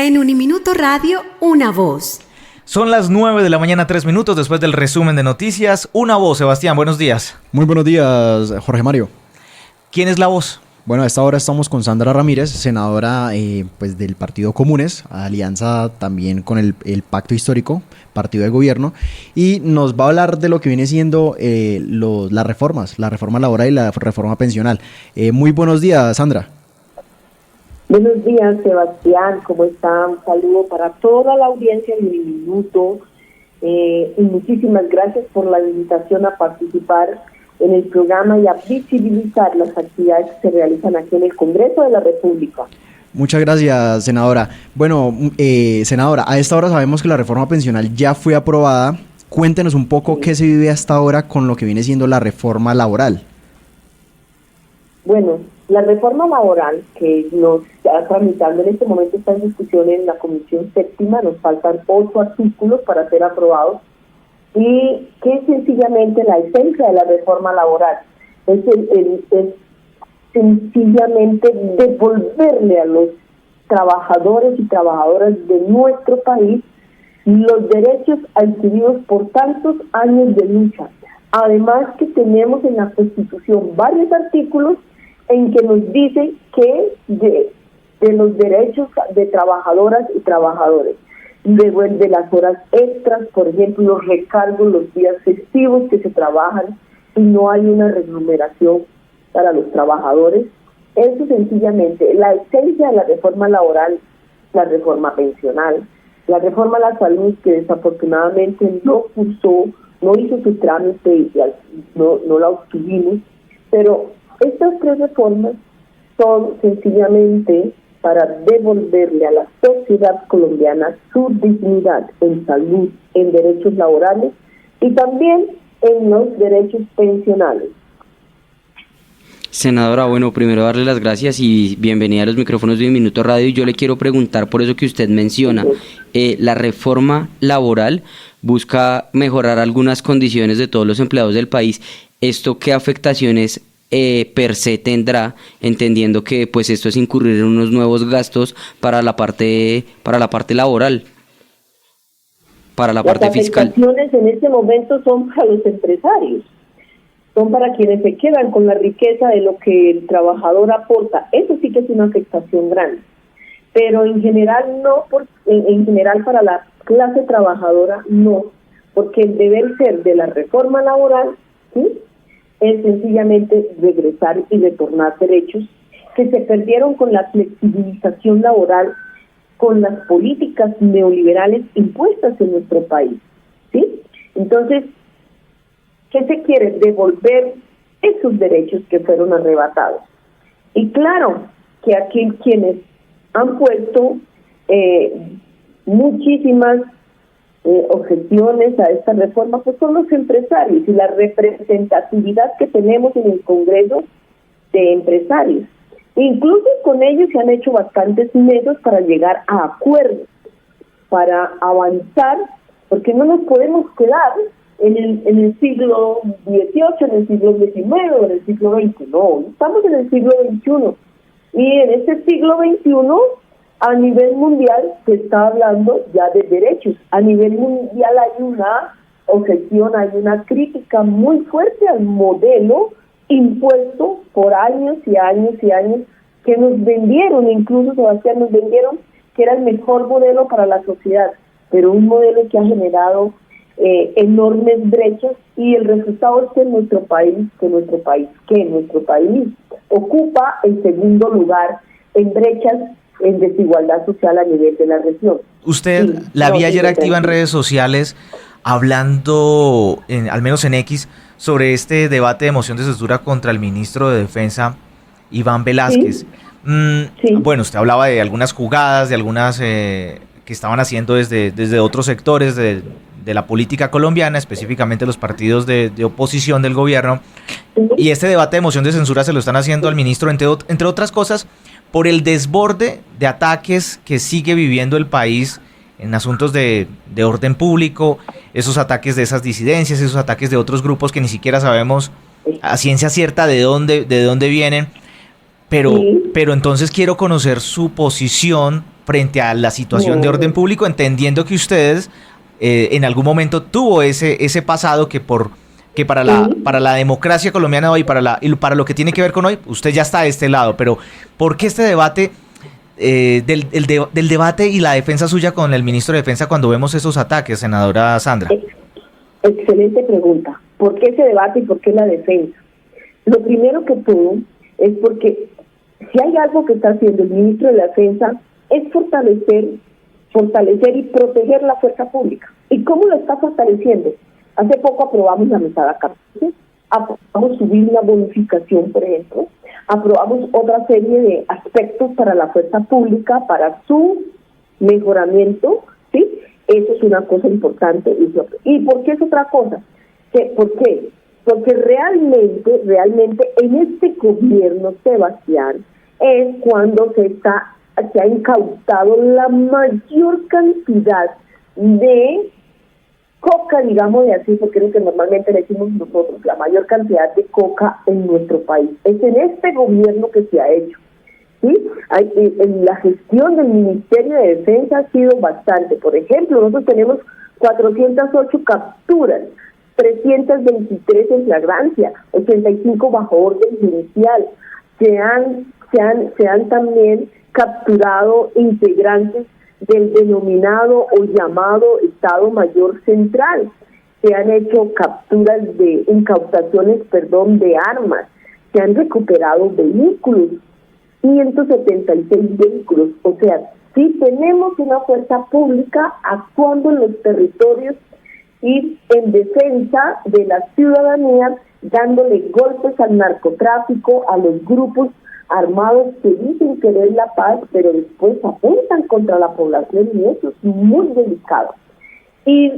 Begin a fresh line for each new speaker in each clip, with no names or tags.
En Uniminuto Radio, una voz.
Son las 9 de la mañana, 3 minutos después del resumen de noticias. Una voz, Sebastián, buenos días.
Muy buenos días, Jorge Mario.
¿Quién es la voz?
Bueno, a esta hora estamos con Sandra Ramírez, senadora pues del Partido Comunes, alianza también con el Pacto Histórico, partido de gobierno, y nos va a hablar de lo que viene siendo las reformas, la reforma laboral y la reforma pensional. Muy buenos días, Sandra.
Buenos días, Sebastián, ¿cómo están? Un saludo para toda la audiencia de Uniminuto y muchísimas gracias por la invitación a participar en el programa y a visibilizar las actividades que se realizan aquí en el Congreso de la República.
Muchas gracias, senadora. Bueno, senadora, a esta hora sabemos que la reforma pensional ya fue aprobada. Cuéntenos un poco qué se vive hasta ahora con lo que viene siendo la reforma laboral.
Bueno, la reforma laboral que nos está tramitando en este momento está en discusión en la Comisión Séptima, nos faltan 8 artículos para ser aprobados, y que es sencillamente la esencia de la reforma laboral. Es sencillamente devolverle a los trabajadores y trabajadoras de nuestro país los derechos adquiridos por tantos años de lucha. Además que tenemos en la Constitución varios artículos en que nos dicen que de los derechos de trabajadoras y trabajadores, devuelve las horas extras, por ejemplo, los recargos, los días festivos que se trabajan y no hay una remuneración para los trabajadores. Eso sencillamente, la esencia de la reforma laboral, la reforma pensional, la reforma a la salud que desafortunadamente no hizo su trámite y no la obtuvimos, pero estas 3 reformas son sencillamente para devolverle a la sociedad colombiana su dignidad en salud, en derechos laborales y también en los derechos pensionales.
Senadora, bueno, primero darle las gracias y bienvenida a los micrófonos de Uniminuto Radio. Y yo le quiero preguntar, por eso que usted menciona, la reforma laboral busca mejorar algunas condiciones de todos los empleados del país. ¿Esto qué afectaciones per se tendrá, entendiendo que pues esto es incurrir en unos nuevos gastos para la parte laboral, para la parte fiscal?
Las afectaciones en este momento son para los empresarios, son para quienes se quedan con la riqueza de lo que el trabajador aporta. Eso sí que es una afectación grande, pero en general no, en general para la clase trabajadora no, porque el deber ser de la reforma laboral, ¿sí?, es sencillamente regresar y retornar derechos que se perdieron con la flexibilización laboral, con las políticas neoliberales impuestas en nuestro país, ¿sí? Entonces, ¿qué se quiere? Devolver esos derechos que fueron arrebatados. Y claro, que aquí quienes han puesto muchísimas objeciones a esta reforma, pues son los empresarios y la representatividad que tenemos en el Congreso de empresarios. Incluso con ellos se han hecho bastantes medios para llegar a acuerdos, para avanzar, porque no nos podemos quedar en el siglo XVIII, en el siglo XIX o en el siglo XX. No, estamos en el siglo XXI. Y en este siglo XXI, a nivel mundial se está hablando ya de derechos. A nivel mundial hay una objeción, hay una crítica muy fuerte al modelo impuesto por años y años y años que nos vendieron, incluso Sebastián, nos vendieron que era el mejor modelo para la sociedad, pero un modelo que ha generado enormes brechas, y el resultado es que nuestro país ocupa el segundo lugar en brechas, en desigualdad social a nivel de la región.
Usted la vi ayer activa en redes sociales hablando, al menos en X, sobre este debate de moción de censura contra el ministro de Defensa, Iván Velázquez. Sí. Bueno, usted hablaba de algunas jugadas, de algunas que estaban haciendo desde otros sectores de la política colombiana, específicamente los partidos de oposición del gobierno, y este debate de moción de censura se lo están haciendo al ministro, entre otras cosas, por el desborde de ataques que sigue viviendo el país en asuntos de orden público, esos ataques de esas disidencias, esos ataques de otros grupos que ni siquiera sabemos a ciencia cierta de dónde vienen, pero entonces quiero conocer su posición frente a la situación de orden público, entendiendo que ustedes en algún momento tuvo ese pasado que para la democracia colombiana hoy, para lo que tiene que ver con hoy, usted ya está de este lado, pero ¿por qué este debate del debate y la defensa suya con el ministro de Defensa cuando vemos esos ataques, senadora Sandra?
Excelente pregunta. ¿Por qué ese debate y por qué la defensa? Lo primero que todo es porque si hay algo que está haciendo el ministro de la Defensa es fortalecer y proteger la fuerza pública. ¿Y cómo lo está fortaleciendo? Hace poco aprobamos la mesada cárcel, aprobamos subir una bonificación, por ejemplo, aprobamos otra serie de aspectos para la fuerza pública, para su mejoramiento, ¿sí? Eso es una cosa importante. ¿Y por qué es otra cosa? ¿Por qué? Porque realmente en este gobierno, Sebastián, es cuando se ha incautado la mayor cantidad de coca, digamos de así, porque es lo que normalmente le decimos nosotros, la mayor cantidad de coca en nuestro país. Es en este gobierno que se ha hecho. ¿Sí? En la gestión del Ministerio de Defensa ha sido bastante. Por ejemplo, nosotros tenemos 408 capturas, 323 en flagrancia, 85 bajo orden judicial. Se han también capturado integrantes del denominado o llamado Estado Mayor Central. Se han hecho capturas de incautaciones, de armas. Se han recuperado vehículos, 176 vehículos. O sea, sí tenemos una fuerza pública actuando en los territorios y en defensa de la ciudadanía, dándole golpes al narcotráfico, a los grupos armados que dicen querer la paz, pero después apuntan contra la población, y eso es muy delicado. Y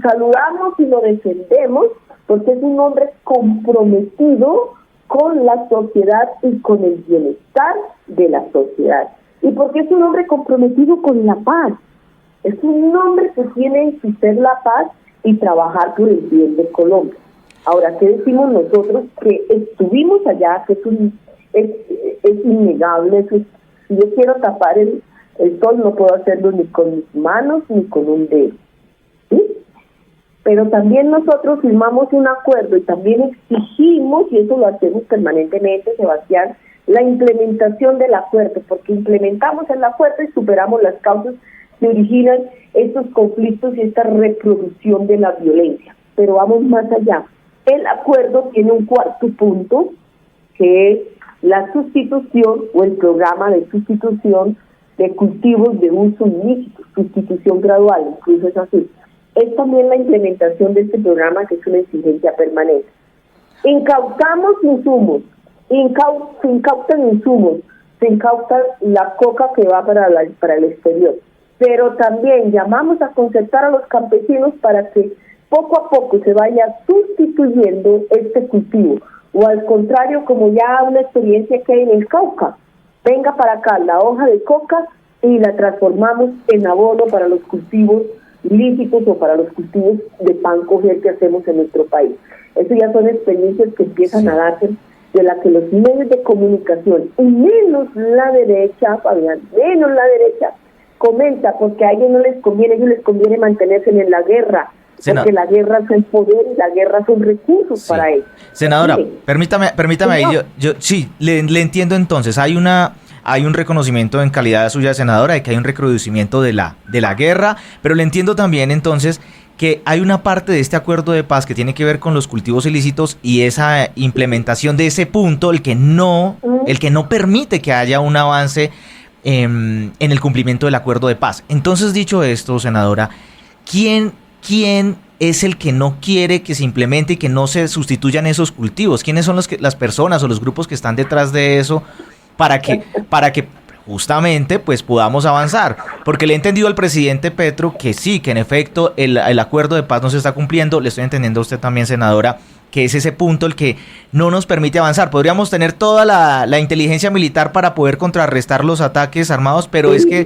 saludamos y lo defendemos porque es un hombre comprometido con la sociedad y con el bienestar de la sociedad. Y porque es un hombre comprometido con la paz. Es un hombre que tiene en su ser la paz y trabajar por el bien de Colombia. Ahora, ¿qué decimos nosotros? Que estuvimos allá, que es innegable. Eso es, si yo quiero tapar el sol, no puedo hacerlo ni con mis manos ni con un dedo. ¿Sí? Pero también nosotros firmamos un acuerdo y también exigimos, y eso lo hacemos permanentemente, Sebastián, la implementación del acuerdo, porque implementamos el acuerdo y superamos las causas que originan estos conflictos y esta reproducción de la violencia. Pero vamos más allá. El acuerdo tiene un cuarto punto, que es la sustitución o el programa de sustitución de cultivos de uso ilícito, sustitución gradual, incluso es así. Es también la implementación de este programa, que es una exigencia permanente. Incautamos insumos, se incautan insumos, se incauta la coca que va para el exterior, pero también llamamos a concertar a los campesinos para que poco a poco se vaya sustituyendo este cultivo, o al contrario, como ya una experiencia que hay en el Cauca, venga para acá la hoja de coca y la transformamos en abono para los cultivos lícitos o para los cultivos de pan coger que hacemos en nuestro país. Eso ya son experiencias que empiezan a darse, de las que los medios de comunicación, y menos la derecha, Fabián, menos la derecha, comenta, porque a ellos no les conviene, a ellos les conviene mantenerse en la guerra, porque la guerra es el poder y la guerra son recursos para ellos.
Senadora, permítame ahí, yo sí, le entiendo. Entonces, hay un reconocimiento en calidad suya de senadora de que hay un recrudecimiento de la guerra, pero le entiendo también entonces que hay una parte de este acuerdo de paz que tiene que ver con los cultivos ilícitos y esa implementación de ese punto, el que no permite que haya un avance en el cumplimiento del acuerdo de paz. Entonces, dicho esto, senadora, ¿quién es el que no quiere que se implemente y que no se sustituyan esos cultivos? ¿Quiénes son las personas o los grupos que están detrás de eso para que justamente pues podamos avanzar? Porque le he entendido al presidente Petro que sí, que en efecto el acuerdo de paz no se está cumpliendo. Le estoy entendiendo a usted también, senadora, que es ese punto el que no nos permite avanzar. Podríamos tener toda la inteligencia militar para poder contrarrestar los ataques armados, pero es que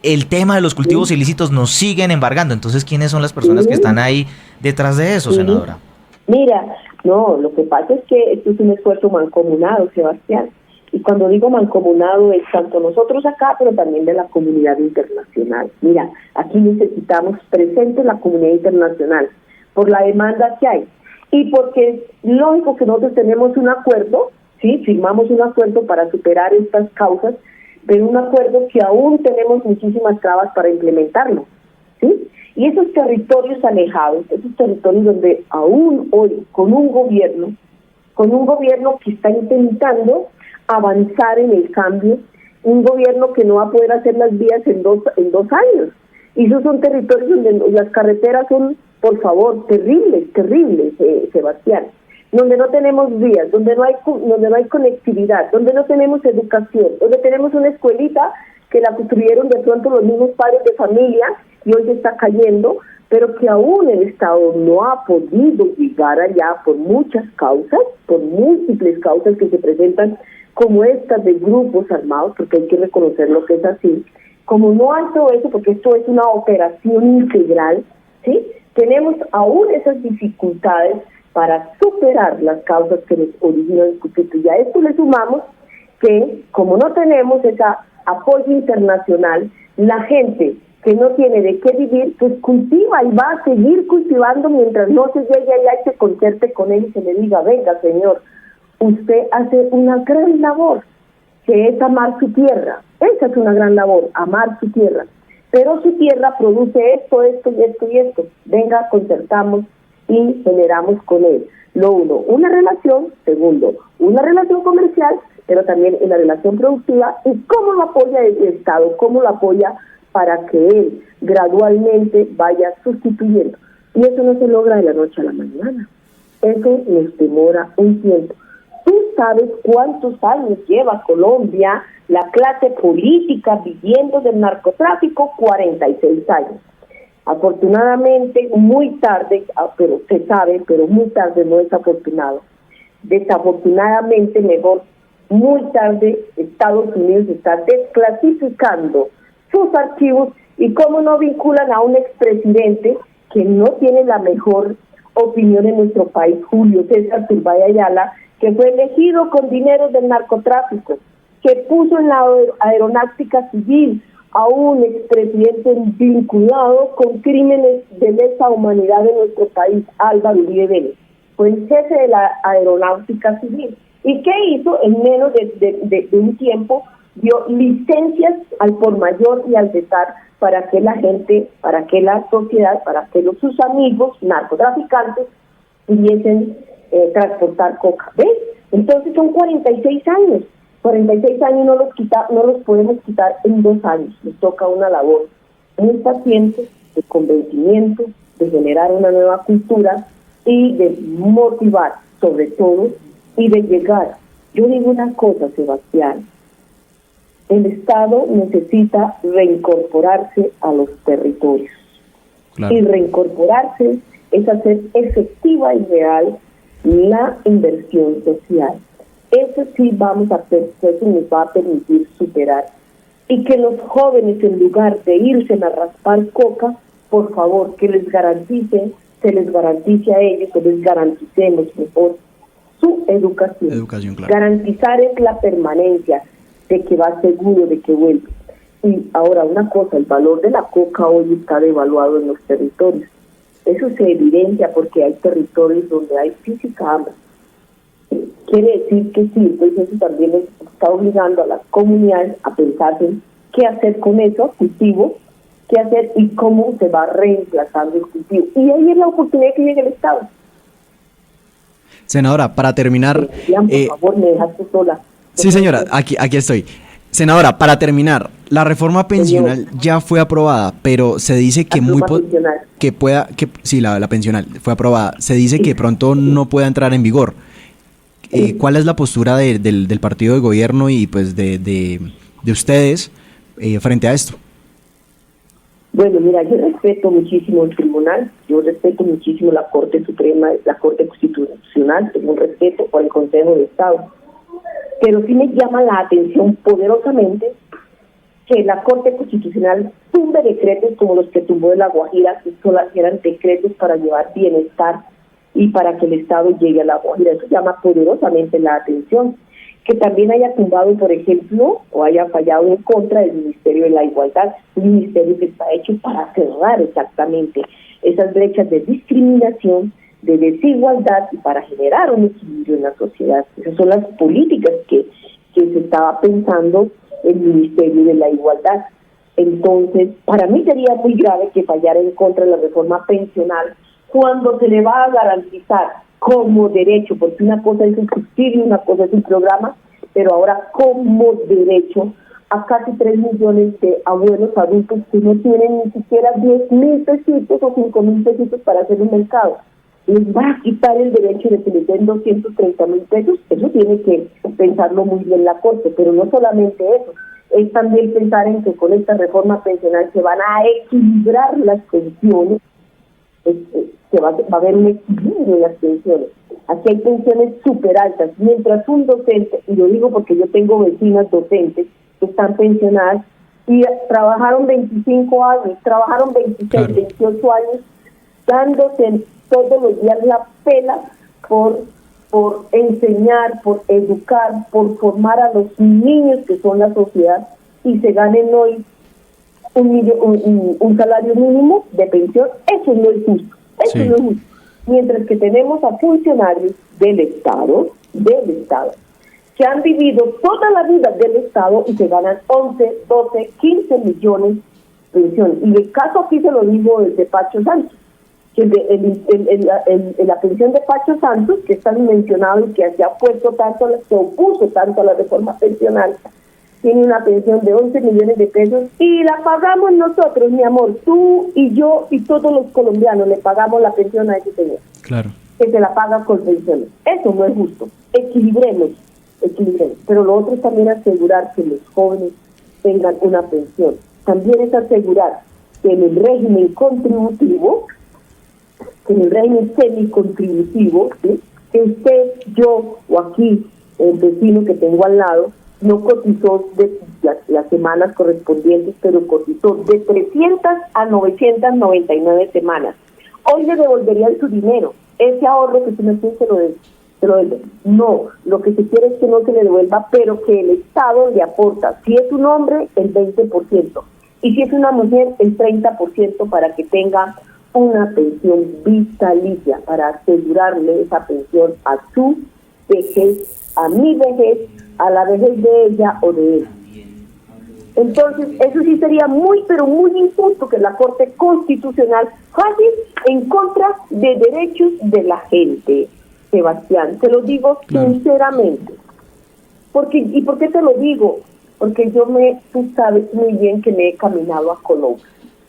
el tema de los cultivos ilícitos nos siguen embargando. Entonces, ¿quiénes son las personas que están ahí detrás de eso, senadora?
Mira, no, lo que pasa es que esto es un esfuerzo mancomunado, Sebastián. Y cuando digo mancomunado es tanto nosotros acá, pero también de la comunidad internacional. Mira, aquí necesitamos presente la comunidad internacional por la demanda que hay y porque es lógico que nosotros tenemos un acuerdo, ¿sí? Firmamos un acuerdo para superar estas causas, pero un acuerdo que aún tenemos muchísimas trabas para implementarlo, ¿sí? Y esos territorios alejados, esos territorios donde aún hoy con un gobierno que está intentando avanzar en el cambio, un gobierno que no va a poder hacer las vías en dos años. Y esos son territorios donde las carreteras son, por favor, terribles, Sebastián. Donde no tenemos vías, donde no hay conectividad, donde no tenemos educación, donde tenemos una escuelita que la construyeron de pronto los mismos padres de familia y hoy se está cayendo, pero que aún el Estado no ha podido llegar allá por muchas causas, por múltiples causas que se presentan como estas de grupos armados, porque hay que reconocer lo que es así. Como no hay todo eso, porque esto es una operación integral, ¿sí? Tenemos aún esas dificultades para superar las causas que nos originan el conflicto. Y a esto le sumamos que, como no tenemos ese apoyo internacional, la gente que no tiene de qué vivir, pues cultiva y va a seguir cultivando mientras no se llegue allá y se concerte con él y se le diga, venga señor, usted hace una gran labor, que es amar su tierra. Esa es una gran labor, amar su tierra. Pero su tierra produce esto y esto. Venga, concertamos y generamos con él. Lo uno, una relación. Segundo, una relación comercial, pero también en la relación productiva. ¿Y cómo lo apoya el Estado? ¿Cómo lo apoya para que él gradualmente vaya sustituyendo? Y eso no se logra de la noche a la mañana. Eso nos demora un tiempo. ¿Tú sabes cuántos años lleva Colombia, la clase política, viviendo del narcotráfico? 46 años. Afortunadamente, muy tarde, pero se sabe, pero muy tarde, no es afortunado. Desafortunadamente, mejor, muy tarde, Estados Unidos está desclasificando sus archivos y cómo no vinculan a un expresidente que no tiene la mejor opinión en nuestro país, Julio César Turbay Ayala, que fue elegido con dinero del narcotráfico, que puso en la aeronáutica civil a un expresidente vinculado con crímenes de lesa humanidad en nuestro país, Álvaro Uribe Vélez. Fue el jefe de la aeronáutica civil. ¿Y qué hizo? En menos de un tiempo dio licencias al por mayor y al cesar para que la gente, para que la sociedad, para que sus amigos narcotraficantes pudiesen transportar coca. ¿Ves? Entonces son 46 años. 46 años no los podemos quitar en 2 años. Nos toca una labor muy paciente, de convencimiento, de generar una nueva cultura y de motivar, sobre todo, y de llegar. Yo digo una cosa, Sebastián, el Estado necesita reincorporarse a los territorios. Claro. Y reincorporarse es hacer efectiva y real la inversión social. Eso sí vamos a hacer, eso nos va a permitir superar. Y que los jóvenes, en lugar de irse a raspar coca, por favor, que les garantice, se les garantice a ellos, que les garanticemos mejor su educación. Claro. Garantizar es la permanencia, de que va seguro, de que vuelve. Y ahora una cosa, el valor de la coca hoy está devaluado en los territorios. Eso se evidencia porque hay territorios donde hay física hambre. Quiere decir que sí, entonces eso también está obligando a las comunidades a pensar en qué hacer con eso, cultivo, qué hacer y cómo se va reemplazando el cultivo. Y ahí es la oportunidad que llega el Estado.
Senadora, para terminar...
por favor, me dejaste sola.
Sí, señora, aquí estoy. Senadora, para terminar, la reforma pensional ya fue aprobada, pero se dice que la pensional fue aprobada. Se dice que pronto no pueda entrar en vigor. ¿Cuál es la postura del partido de gobierno y pues de ustedes frente a esto?
Bueno, mira, yo respeto muchísimo el tribunal, yo respeto muchísimo la Corte Suprema, la Corte Constitucional, tengo un respeto por el Consejo de Estado. Pero sí me llama la atención poderosamente que la Corte Constitucional tumbe decretos como los que tumbó de La Guajira, que solo eran decretos para llevar bienestar y para que el Estado llegue a La Guajira. Eso llama poderosamente la atención. que también haya tumbado, por ejemplo, o haya fallado en contra del Ministerio de la Igualdad, un ministerio que está hecho para cerrar exactamente esas brechas de discriminación, de desigualdad y para generar un equilibrio en la sociedad. Esas son las políticas que se estaba pensando el Ministerio de la Igualdad. Entonces, para mí sería muy grave que fallara en contra de la reforma pensional cuando se le va a garantizar como derecho, porque una cosa es un subsidio, una cosa es un programa, pero ahora como derecho a casi 3 millones de abuelos adultos que no tienen ni siquiera 10,000 pesitos o 5,000 pesitos para hacer un mercado. Les va a quitar el derecho de que les den 230,000 pesos. Eso tiene que pensarlo muy bien la Corte, pero no solamente eso, es también pensar en que con esta reforma pensional se van a equilibrar las pensiones, que va a haber un equilibrio en las pensiones. Aquí hay pensiones súper altas, mientras un docente, y lo digo porque yo tengo vecinas docentes que están pensionadas y trabajaron 25 años, trabajaron 26, claro, 28 años, dándose todos los días la pela por enseñar, por educar, por formar a los niños que son la sociedad, y se ganen hoy un salario mínimo de pensión. Eso no es justo, eso no es justo. Mientras que tenemos a funcionarios del Estado, que han vivido toda la vida del Estado y se ganan 11, 12, 15 millones de pensión. Y el caso aquí se lo digo desde Pacho Santos, que la pensión de Pacho Santos, que es tan mencionado y que se ha opuesto tanto a la reforma pensional, tiene una pensión de 11 millones de pesos y la pagamos nosotros, mi amor, tú y yo y todos los colombianos le pagamos la pensión a ese señor.
Claro.
Que se la paga con pensiones. Eso no es justo. Equilibremos. Pero lo otro es también asegurar que los jóvenes tengan una pensión. También es asegurar que en el régimen contributivo, que en el régimen semicontributivo, ¿sí?, que usted, yo o aquí el vecino que tengo al lado no cotizó de las semanas correspondientes, pero cotizó de 300 a 999 semanas. Hoy le devolverían su dinero. Ese ahorro que tú me tienes se lo devuelve. No, lo que se quiere es que no se le devuelva, pero que el Estado le aporta, si es un hombre, el 20%, y si es una mujer, el 30%, para que tenga una pensión vitalicia, para asegurarle esa pensión a su vejez, a mi vejez, a la vejez de ella o de él. Entonces, eso sí sería muy, pero muy injusto que la Corte Constitucional falle en contra de derechos de la gente, Sebastián. Te lo digo sinceramente. ¿Y por qué te lo digo? Porque tú sabes muy bien que me he caminado a Colombia.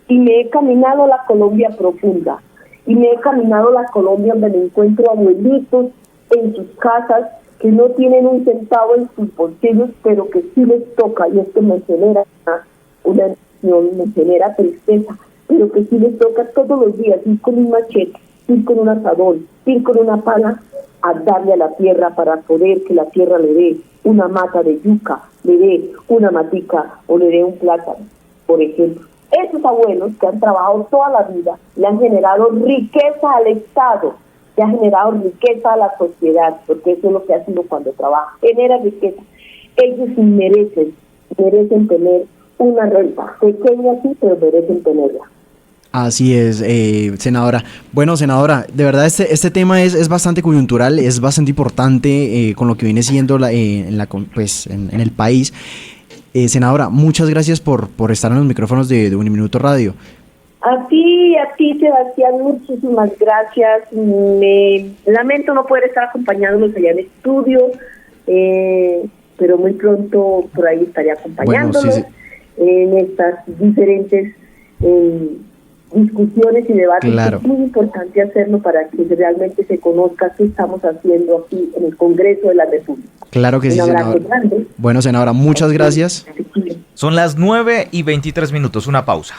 Y me he caminado a la Colombia profunda. Y me he caminado a la Colombia donde me encuentro abuelitos en sus casas que no tienen un centavo en sus bolsillos, pero que sí les toca, y esto me genera una emoción, me genera tristeza, pero que sí les toca todos los días ir con un machete, ir con un asador, ir con una pala a darle a la tierra para poder que la tierra le dé una mata de yuca, le dé una matica o le dé un plátano, por ejemplo. Esos abuelos que han trabajado toda la vida le han generado riqueza al Estado, que ha generado riqueza a la sociedad, porque eso es lo que hace uno cuando trabaja, genera riqueza. Ellos merecen tener una renta pequeña, sí, pero merecen tenerla.
Así es, senadora. Bueno, senadora, de verdad este tema es bastante coyuntural, es bastante importante con lo que viene siendo en el país. Senadora, muchas gracias por estar en los micrófonos de Uniminuto Radio.
A ti, Sebastián, muchísimas gracias. Me lamento no poder estar acompañándolos allá en el estudio, pero muy pronto por ahí estaré acompañándolos. Bueno, sí. En estas diferentes discusiones y debates. Claro. Es muy importante hacerlo para que realmente se conozca qué estamos haciendo aquí en el Congreso de la República.
Claro que sí, senadora. Grande. Bueno, senadora, muchas gracias.
Son las 9:23, una pausa.